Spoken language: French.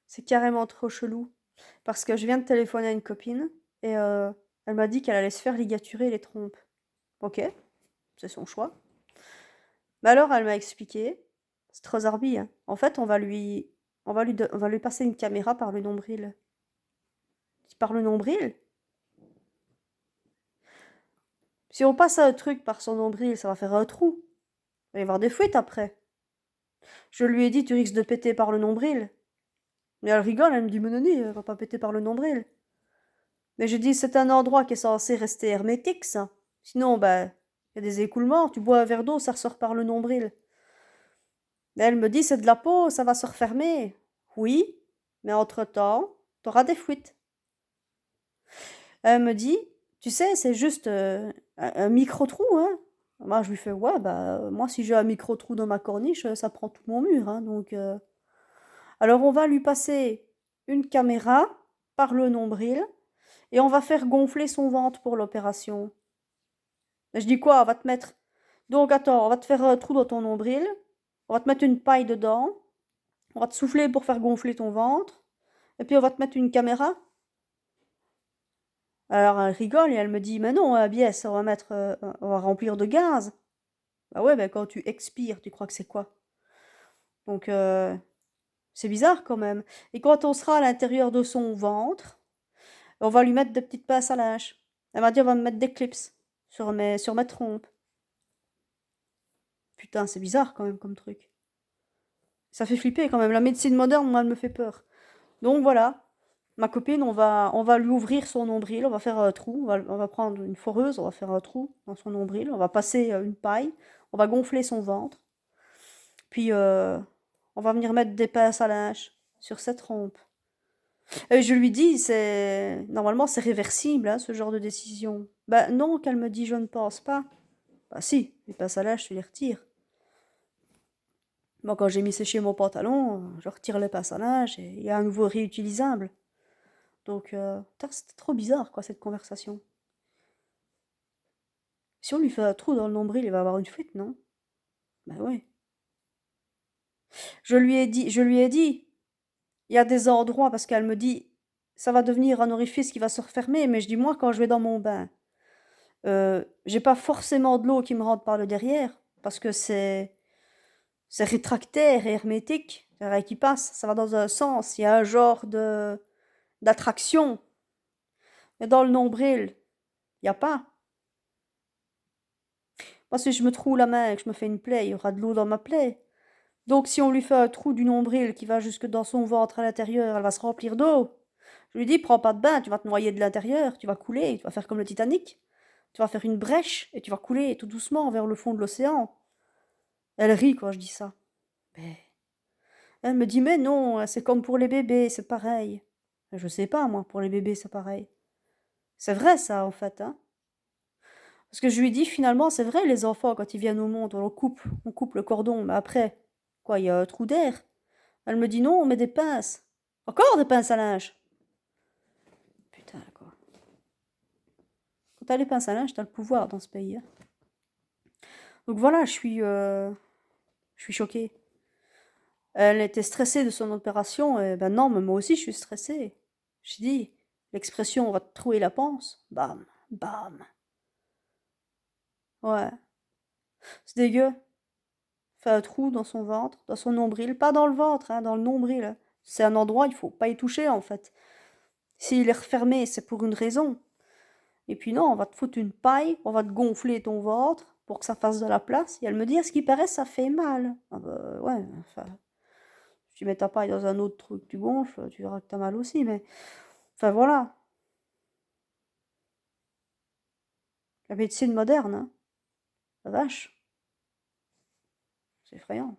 C'est carrément trop chelou. Parce que je viens de téléphoner à une copine et elle m'a dit qu'elle allait se faire ligaturer les trompes. OK, c'est son choix. Mais alors elle m'a expliqué, c'est trop zarbi, hein. En fait, on va lui passer une caméra par le nombril. Par le nombril? Si on passe un truc par son nombril, ça va faire un trou. Il va y avoir des fuites après. Je lui ai dit: «Tu risques de péter par le nombril». Mais elle rigole, elle me dit: «Mais non, elle va pas péter par le nombril». Mais je dis: «C'est un endroit qui est censé rester hermétique, ça. Sinon, bah, il y a des écoulements, tu bois un verre d'eau, ça ressort par le nombril». Mais elle me dit: «C'est de la peau, ça va se refermer». Oui, mais entre-temps, tu auras des fuites. Elle me dit: «Tu sais, c'est juste, un micro-trou, hein». Moi, je lui fais: «Ouais, bah, moi, si j'ai un micro-trou dans ma corniche, ça prend tout mon mur, hein, donc alors on va lui passer une caméra par le nombril et on va faire gonfler son ventre pour l'opération. Je dis: «Quoi? On va te mettre donc attends, on va te faire un trou dans ton nombril, on va te mettre une paille dedans, on va te souffler pour faire gonfler ton ventre et puis on va te mettre une caméra?» Alors elle rigole et elle me dit: «Mais non, Abiès, on va remplir de gaz». Bah ouais, bah quand tu expires, tu crois que c'est quoi? Donc c'est bizarre quand même et quand on sera à l'intérieur de son ventre, on va lui mettre des petites pinces à linge. Elle m'a dit: «On va me mettre des clips sur mes trompes». Putain, c'est bizarre quand même comme truc. Ça fait flipper quand même. La médecine moderne, moi, elle me fait peur. Donc voilà, ma copine, on va lui ouvrir son nombril, on va faire un trou, on va prendre une foreuse, on va faire un trou dans son nombril, on va passer une paille, on va gonfler son ventre, puis on va venir mettre des pinces à linge sur cette trompe. Et je lui dis, normalement c'est réversible, hein, ce genre de décision. Bah non, qu'elle me dit, je ne pense pas. Bah si, les pinces à linge, tu les retires. Moi, quand j'ai mis sécher mon pantalon, je retire les pinces à linge et il y a un nouveau réutilisable. Donc, putain, c'était trop bizarre, quoi, cette conversation. Si on lui fait un trou dans le nombril, il va avoir une fuite, non? Bah ouais. Je lui ai dit, il y a des endroits, parce qu'elle me dit, ça va devenir un orifice qui va se refermer, mais je dis, moi, quand je vais dans mon bain, j'ai pas forcément de l'eau qui me rentre par le derrière, parce que c'est rétractaire et hermétique, c'est vrai qui passe, ça va dans un sens, il y a un genre d'attraction. Mais dans le nombril, il y a pas. Moi, si je me troue la main et que je me fais une plaie, il y aura de l'eau dans ma plaie. Donc si on lui fait un trou du nombril qui va jusque dans son ventre à l'intérieur, elle va se remplir d'eau. Je lui dis: «Prends pas de bain, tu vas te noyer de l'intérieur, tu vas couler, tu vas faire comme le Titanic. Tu vas faire une brèche et tu vas couler tout doucement vers le fond de l'océan». Elle rit quand je dis ça. Mais elle me dit: «Mais non, c'est comme pour les bébés, c'est pareil». Je sais pas moi, pour les bébés c'est pareil. C'est vrai ça en fait, hein. Parce que je lui dis: «Finalement, c'est vrai les enfants quand ils viennent au monde, on coupe le cordon, mais après, quoi, il y a un trou d'air?» Elle me dit: «Non, on met des pinces». «Encore des pinces à linge?» Putain, quoi. Quand tu as les pinces à linge, tu as le pouvoir dans ce pays, hein. Donc voilà, je suis choquée. Elle était stressée de son opération et ben non, mais moi aussi je suis stressée. Je dis: «L'expression: "On va te trouer la panse"», bam, bam. Ouais, c'est dégueu. Fait un trou dans son ventre, dans son nombril, pas dans le ventre, hein, dans le nombril. C'est un endroit, il faut pas y toucher en fait. S'il est refermé, c'est pour une raison. Et puis non, on va te foutre une paille, on va te gonfler ton ventre pour que ça fasse de la place. Et elle me dit: «À ce qui paraît, ça fait mal». Ah bah ouais, enfin, si tu mets ta paille dans un autre truc, tu gonfles, tu verras que t'as mal aussi, mais enfin voilà. La médecine moderne, hein. La vache, c'est effrayant.